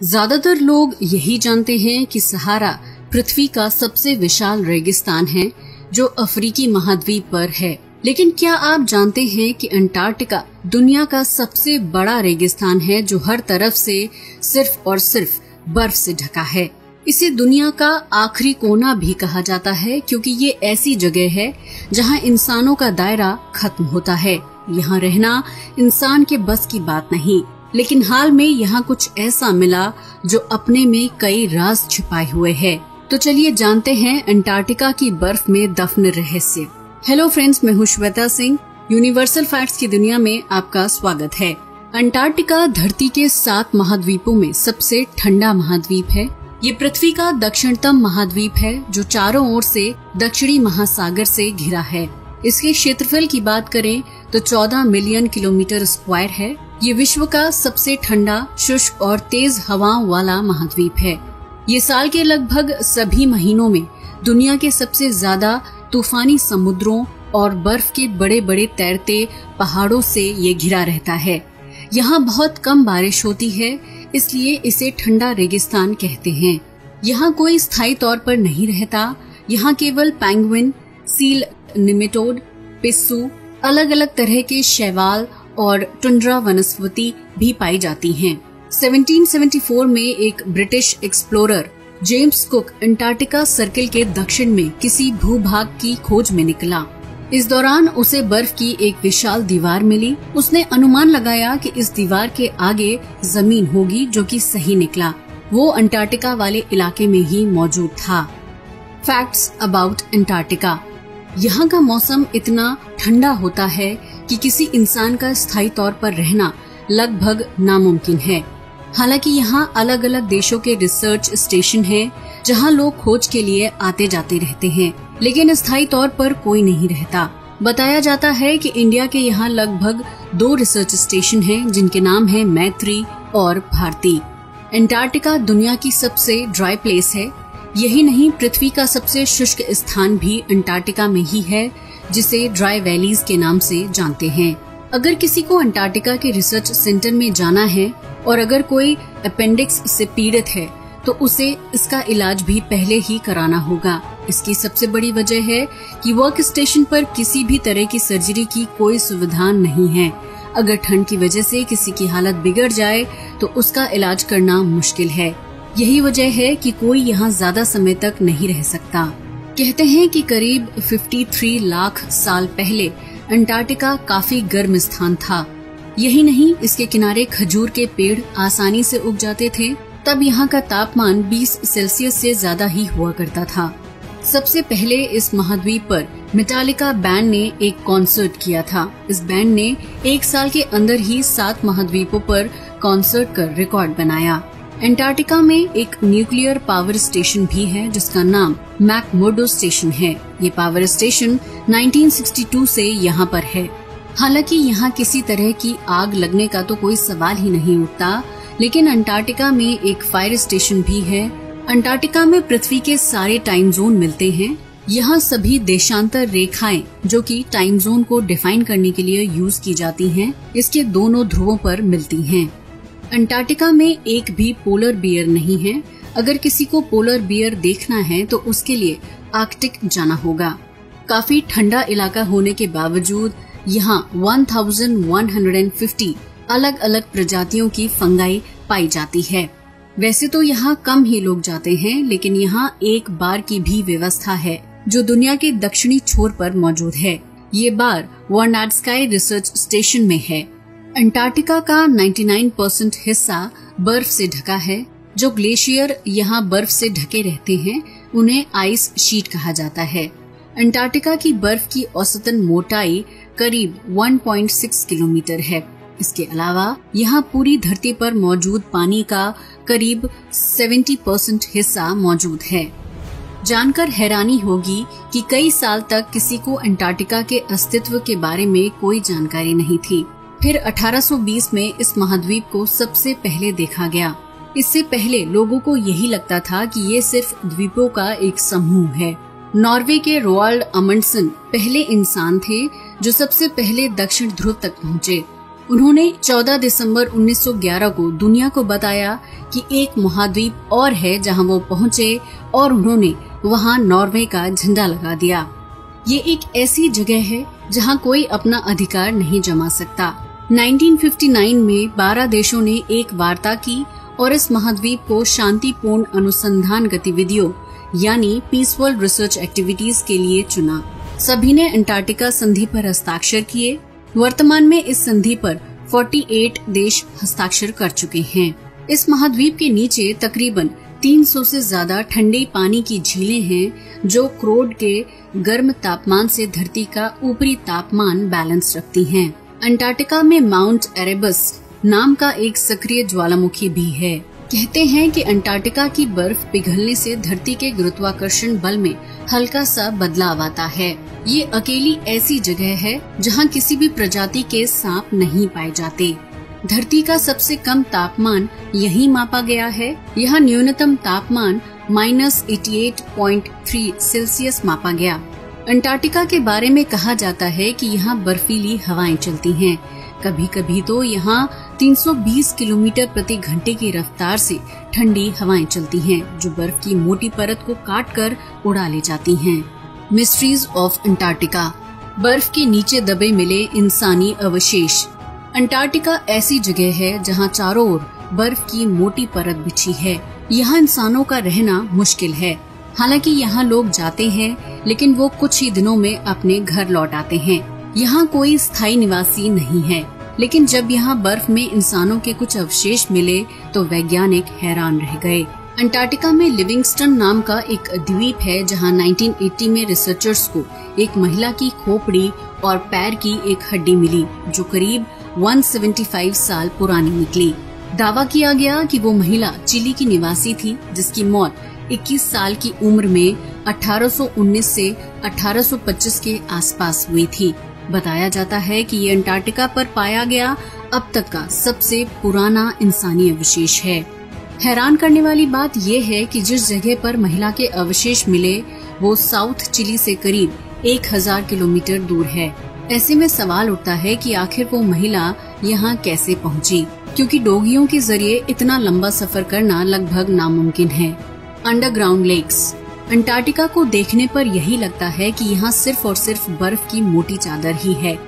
ज्यादातर लोग यही जानते हैं कि सहारा पृथ्वी का सबसे विशाल रेगिस्तान है जो अफ्रीकी महाद्वीप पर है। लेकिन क्या आप जानते हैं कि अंटार्कटिका दुनिया का सबसे बड़ा रेगिस्तान है जो हर तरफ से सिर्फ और सिर्फ बर्फ से ढका है। इसे दुनिया का आखिरी कोना भी कहा जाता है क्योंकि ये ऐसी जगह है जहां इंसानों का दायरा खत्म होता है। यहाँ रहना इंसान के बस की बात नहीं, लेकिन हाल में यहाँ कुछ ऐसा मिला जो अपने में कई राज छिपाए हुए है। तो चलिए जानते हैं अंटार्कटिका की बर्फ में दफन रहस्य। हेलो फ्रेंड्स, मैं हूं श्वेता सिंह। यूनिवर्सल फैक्ट्स की दुनिया में आपका स्वागत है। अंटार्कटिका धरती के 7 महाद्वीपों में सबसे ठंडा महाद्वीप है। ये पृथ्वी का दक्षिणतम महाद्वीप है जो चारों ओर से दक्षिणी महासागर से घिरा है। इसके क्षेत्रफल की बात करें तो 14 मिलियन किलोमीटर स्क्वायर है। ये विश्व का सबसे ठंडा, शुष्क और तेज हवाओं वाला महाद्वीप है। ये साल के लगभग सभी महीनों में दुनिया के सबसे ज्यादा तूफानी समुद्रों और बर्फ के बड़े बड़े तैरते पहाड़ों से ये घिरा रहता है। यहाँ बहुत कम बारिश होती है, इसलिए इसे ठंडा रेगिस्तान कहते हैं। यहाँ कोई स्थायी तौर पर नहीं रहता। यहाँ केवल पेंगुइन, सील, निमेटोड, पिस्सू, अलग अलग तरह के शैवाल और टुंड्रा वनस्पति भी पाई जाती हैं। 1774 में एक British explorer James cook Antarctica circle के दक्षिण में किसी भूभाग की खोज में निकला। इस दौरान उसे बर्फ की एक विशाल दीवार मिली। उसने अनुमान लगाया कि इस दीवार के आगे जमीन होगी, जो कि सही निकला। वो अंटार्कटिका वाले इलाके में ही मौजूद था। Facts about Antarctica. यहाँ का मौसम इतना ठंडा होता है कि किसी इंसान का स्थायी तौर पर रहना लगभग नामुमकिन है। हालांकि यहाँ अलग अलग देशों के रिसर्च स्टेशन हैं, जहाँ लोग खोज के लिए आते जाते रहते हैं, लेकिन स्थायी तौर पर कोई नहीं रहता। बताया जाता है कि इंडिया के यहाँ लगभग 2 रिसर्च स्टेशन हैं, जिनके नाम है मैत्री और भारती। अंटार्कटिका दुनिया की सबसे ड्राई प्लेस है। यही नहीं, पृथ्वी का सबसे शुष्क स्थान भी अंटार्कटिका में ही है, जिसे ड्राई वैलीज के नाम से जानते हैं। अगर किसी को अंटार्कटिका के रिसर्च सेंटर में जाना है और अगर कोई अपेंडिक्स से पीड़ित है तो उसे इसका इलाज भी पहले ही कराना होगा। इसकी सबसे बड़ी वजह है कि वर्क स्टेशन पर किसी भी तरह की सर्जरी की कोई सुविधा नहीं है। अगर ठंड की वजह से किसी की हालत बिगड़ जाए तो उसका इलाज करना मुश्किल है। यही वजह है कि कोई यहाँ ज्यादा समय तक नहीं रह सकता। कहते हैं कि करीब 53 लाख साल पहले अंटार्कटिका काफी गर्म स्थान था। यही नहीं, इसके किनारे खजूर के पेड़ आसानी से उग जाते थे। तब यहाँ का तापमान 20 सेल्सियस से ज्यादा ही हुआ करता था। सबसे पहले इस महाद्वीप पर मेटालिका बैंड ने एक कॉन्सर्ट किया था। इस बैंड ने 1 साल के अंदर ही 7 महाद्वीपों पर कॉन्सर्ट कर रिकॉर्ड बनाया। अंटार्कटिका में एक न्यूक्लियर पावर स्टेशन भी है जिसका नाम मैकमुर्डो स्टेशन है। ये पावर स्टेशन 1962 से यहाँ पर है। हालांकि यहाँ किसी तरह की आग लगने का तो कोई सवाल ही नहीं उठता, लेकिन अंटार्कटिका में एक फायर स्टेशन भी है। अंटार्कटिका में पृथ्वी के सारे टाइम जोन मिलते हैं। यहाँ सभी देशांतर रेखाएं जो कि टाइम जोन को डिफाइन करने के लिए यूज की जाती हैं, इसके दोनों ध्रुवों पर मिलती हैं। अंटार्कटिका में एक भी पोलर बियर नहीं है। अगर किसी को पोलर बियर देखना है तो उसके लिए आर्कटिक जाना होगा। काफी ठंडा इलाका होने के बावजूद यहाँ 1150 अलग अलग प्रजातियों की फंगाई पाई जाती है। वैसे तो यहाँ कम ही लोग जाते हैं, लेकिन यहाँ एक बार की भी व्यवस्था है जो दुनिया के दक्षिणी छोर पर मौजूद है। ये बार वर्नाडस्काई रिसर्च स्टेशन में है। अंटार्कटिका का 99% हिस्सा बर्फ से ढका है। जो ग्लेशियर यहाँ बर्फ से ढके रहते हैं उन्हें आइस शीट कहा जाता है। अंटार्कटिका की बर्फ की औसतन मोटाई करीब 1.6 किलोमीटर है। इसके अलावा यहाँ पूरी धरती पर मौजूद पानी का करीब 70% हिस्सा मौजूद है। जानकर हैरानी होगी कि कई साल तक किसी को अंटार्कटिका के अस्तित्व के बारे में कोई जानकारी नहीं थी। फिर 1820 में इस महाद्वीप को सबसे पहले देखा गया। इससे पहले लोगों को यही लगता था कि ये सिर्फ द्वीपों का एक समूह है। नॉर्वे के रोआल्ड अमंडसन पहले इंसान थे जो सबसे पहले दक्षिण ध्रुव तक पहुँचे। उन्होंने 14 दिसंबर 1911 को दुनिया को बताया कि एक महाद्वीप और है जहां वो पहुंचे और उन्होंने वहां नॉर्वे का झंडा लगा दिया। ये एक ऐसी जगह है जहां कोई अपना अधिकार नहीं जमा सकता। 1959 में 12 देशों ने एक वार्ता की और इस महाद्वीप को शांतिपूर्ण अनुसंधान गतिविधियों यानी पीसफुल रिसर्च एक्टिविटीज के लिए चुना। सभी ने अंटार्कटिका संधि पर हस्ताक्षर किए। वर्तमान में इस संधि पर 48 देश हस्ताक्षर कर चुके हैं। इस महाद्वीप के नीचे तकरीबन 300 से ज्यादा ठंडे पानी की झीलें हैं जो क्रोड के गर्म तापमान से धरती का ऊपरी तापमान बैलेंस रखती हैं। अंटार्कटिका में माउंट एरेबस नाम का एक सक्रिय ज्वालामुखी भी है। कहते हैं कि अंटार्कटिका की बर्फ पिघलने से धरती के गुरुत्वाकर्षण बल में हल्का सा बदलाव आता है। ये अकेली ऐसी जगह है जहां किसी भी प्रजाति के सांप नहीं पाए जाते। धरती का सबसे कम तापमान यहीं मापा गया है। यहाँ न्यूनतम तापमान -88.3 सेल्सियस मापा गया। अंटार्कटिका के बारे में कहा जाता है कि यहाँ बर्फीली हवाएं चलती हैं। कभी कभी तो यहाँ 320 किलोमीटर प्रति घंटे की रफ्तार से ठंडी हवाएं चलती हैं, जो बर्फ की मोटी परत को काटकर उड़ा ले जाती हैं। मिस्ट्रीज ऑफ अंटार्कटिका, बर्फ के नीचे दबे मिले इंसानी अवशेष। अंटार्कटिका ऐसी जगह है जहाँ चारों ओर बर्फ की मोटी परत बिछी है। यहाँ इंसानों का रहना मुश्किल है। हालांकि यहाँ लोग जाते हैं, लेकिन वो कुछ ही दिनों में अपने घर लौट आते हैं। यहाँ कोई स्थायी निवासी नहीं है, लेकिन जब यहाँ बर्फ में इंसानों के कुछ अवशेष मिले तो वैज्ञानिक हैरान रह गए। अंटार्कटिका में लिविंगस्टन नाम का एक द्वीप है जहाँ 1980 में रिसर्चर्स को एक महिला की खोपड़ी और पैर की एक हड्डी मिली, जो करीब 175 साल पुरानी निकली। दावा किया गया कि वो महिला चिली की निवासी थी, जिसकी मौत 21 साल की उम्र में 1819 से 1825 के आसपास हुई थी। बताया जाता है कि ये अंटार्कटिका पर पाया गया अब तक का सबसे पुराना इंसानी अवशेष है। हैरान करने वाली बात ये है कि जिस जगह पर महिला के अवशेष मिले वो साउथ चिली से करीब 1000 किलोमीटर दूर है। ऐसे में सवाल उठता है कि आखिर वो महिला यहाँ कैसे पहुँची, क्योंकि डोगियों के जरिए इतना लंबा सफर करना लगभग नामुमकिन है। अंडरग्राउंड लेक्स, अंटार्कटिका को देखने पर यही लगता है कि यहाँ सिर्फ और सिर्फ बर्फ की मोटी चादर ही है।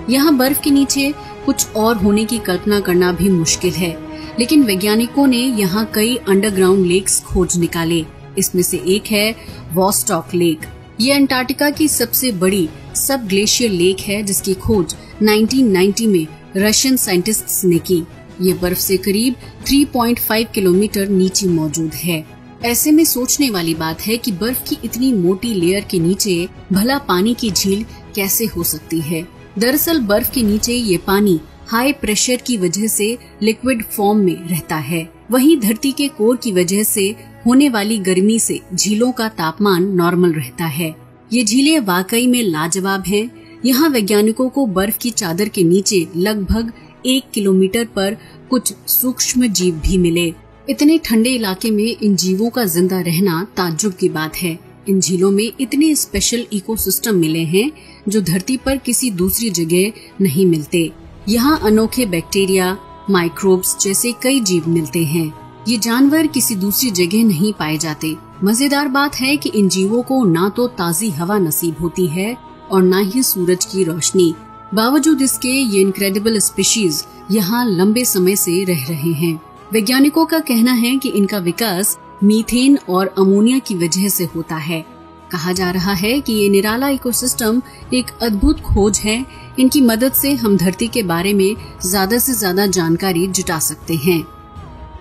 यहाँ बर्फ के नीचे कुछ और होने की कल्पना करना भी मुश्किल है, लेकिन वैज्ञानिकों ने यहाँ कई अंडरग्राउंड लेक्स खोज निकाले। इसमें से एक है वॉस्टॉक लेक। ये अंटार्कटिका की सबसे बड़ी सब ग्लेशियर लेक है, जिसकी खोज 1990 में रशियन साइंटिस्ट्स ने की। ये बर्फ से करीब 3.5 किलोमीटर नीचे मौजूद है। ऐसे में सोचने वाली बात है कि बर्फ की इतनी मोटी लेयर के नीचे भला पानी की झील कैसे हो सकती है। दरअसल बर्फ के नीचे ये पानी हाई प्रेशर की वजह से लिक्विड फॉर्म में रहता है। वहीं धरती के कोर की वजह से होने वाली गर्मी से झीलों का तापमान नॉर्मल रहता है। ये झीलें वाकई में लाजवाब हैं। यहाँ वैज्ञानिकों को बर्फ की चादर के नीचे लगभग 1 किलोमीटर पर कुछ सूक्ष्म जीव भी मिले। इतने ठंडे इलाके में इन जीवों का जिंदा रहना ताज्जुब की बात है। इन झीलों में इतने स्पेशल इकोसिस्टम मिले हैं जो धरती पर किसी दूसरी जगह नहीं मिलते। यहाँ अनोखे बैक्टीरिया, माइक्रोब्स जैसे कई जीव मिलते हैं। ये जानवर किसी दूसरी जगह नहीं पाए जाते। मजेदार बात है कि इन जीवों को ना तो ताजी हवा नसीब होती है और ना ही सूरज की रोशनी। बावजूद इसके ये इनक्रेडिबल स्पीशीज यहाँ लंबे समय से रह रहे हैं। वैज्ञानिकों का कहना है कि इनका विकास मीथेन और अमोनिया की वजह से होता है। कहा जा रहा है कि ये निराला इकोसिस्टम एक अद्भुत खोज है। इनकी मदद से हम धरती के बारे में ज्यादा से ज्यादा जानकारी जुटा सकते हैं।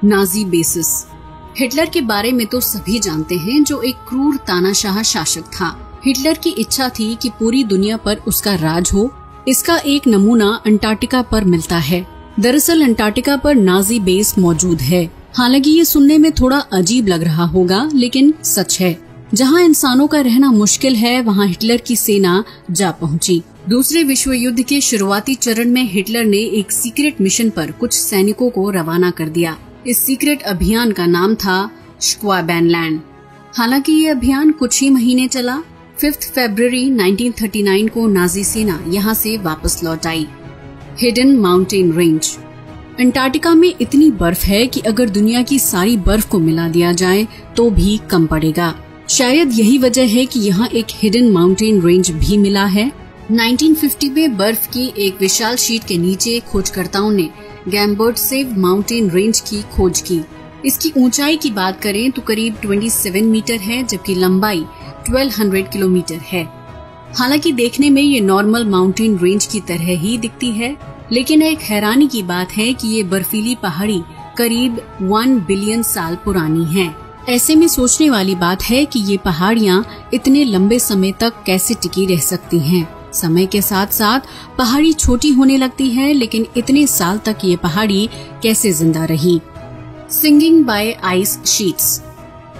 नाजी बेसिस, हिटलर के बारे में तो सभी जानते हैं, जो एक क्रूर तानाशाह शासक था। हिटलर की इच्छा थी कि पूरी दुनिया पर उसका राज हो। इसका एक नमूना अंटार्कटिका पर मिलता है। दरअसल अंटार्कटिका पर नाजी बेस मौजूद है। हालांकि ये सुनने में थोड़ा अजीब लग रहा होगा, लेकिन सच है। जहाँ इंसानों का रहना मुश्किल है, वहाँ हिटलर की सेना जा पहुँची। दूसरे विश्व युद्ध के शुरुआती चरण में हिटलर ने एक सीक्रेट मिशन पर कुछ सैनिकों को रवाना कर दिया। इस सीक्रेट अभियान का नाम था स्क्वाबेनलैंड। हालांकि ये अभियान कुछ ही महीने चला। 5 फरवरी 1939 को नाजी सेना यहाँ से वापस लौट आई। Hidden mountain range. अंटार्कटिका में इतनी बर्फ है कि अगर दुनिया की सारी बर्फ को मिला दिया जाए तो भी कम पड़ेगा। शायद यही वजह है कि यहाँ एक हिडन माउंटेन रेंज भी मिला है। 1950 में बर्फ की एक विशाल शीट के नीचे खोजकर्ताओं ने गैम्बर्टसेव माउंटेन रेंज की खोज की। इसकी ऊंचाई की बात करें तो करीब 27 मीटर है, जबकि लंबाई 1200 किलोमीटर है। हालांकि देखने में ये नॉर्मल माउंटेन रेंज की तरह ही दिखती है, लेकिन एक हैरानी की बात है कि ये बर्फीली पहाड़ी करीब 1 बिलियन साल पुरानी है। ऐसे में सोचने वाली बात है कि ये पहाड़ियाँ इतने लंबे समय तक कैसे टिकी रह सकती हैं। समय के साथ साथ पहाड़ी छोटी होने लगती है, लेकिन इतने साल तक ये पहाड़ी कैसे जिंदा रही। सिंगिंग बाय आइस शीट्स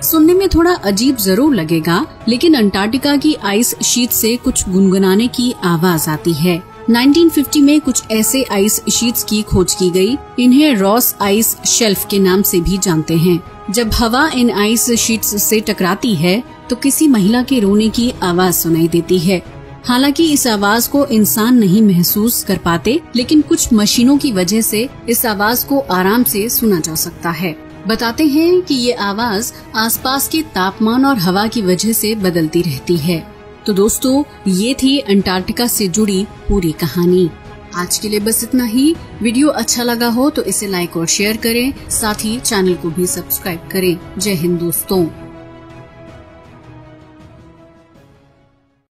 सुनने में थोड़ा अजीब जरूर लगेगा, लेकिन अंटार्कटिका की आइस शीट से कुछ गुनगुनाने की आवाज आती है। 1950 में कुछ ऐसे आइस शीट्स की खोज की गई। इन्हें रॉस आइस शेल्फ के नाम से भी जानते हैं। जब हवा इन आइस शीट्स से टकराती है तो किसी महिला के रोने की आवाज सुनाई देती है। हालांकि इस आवाज को इंसान नहीं महसूस कर पाते, लेकिन कुछ मशीनों की वजह से इस आवाज को आराम से सुना जा सकता है। बताते हैं कि ये आवाज आसपास के तापमान और हवा की वजह से बदलती रहती है। तो दोस्तों, ये थी अंटार्कटिका से जुड़ी पूरी कहानी। आज के लिए बस इतना ही। वीडियो अच्छा लगा हो तो इसे लाइक और शेयर करें, साथ ही चैनल को भी सब्सक्राइब करें। जय हिंद दोस्तों।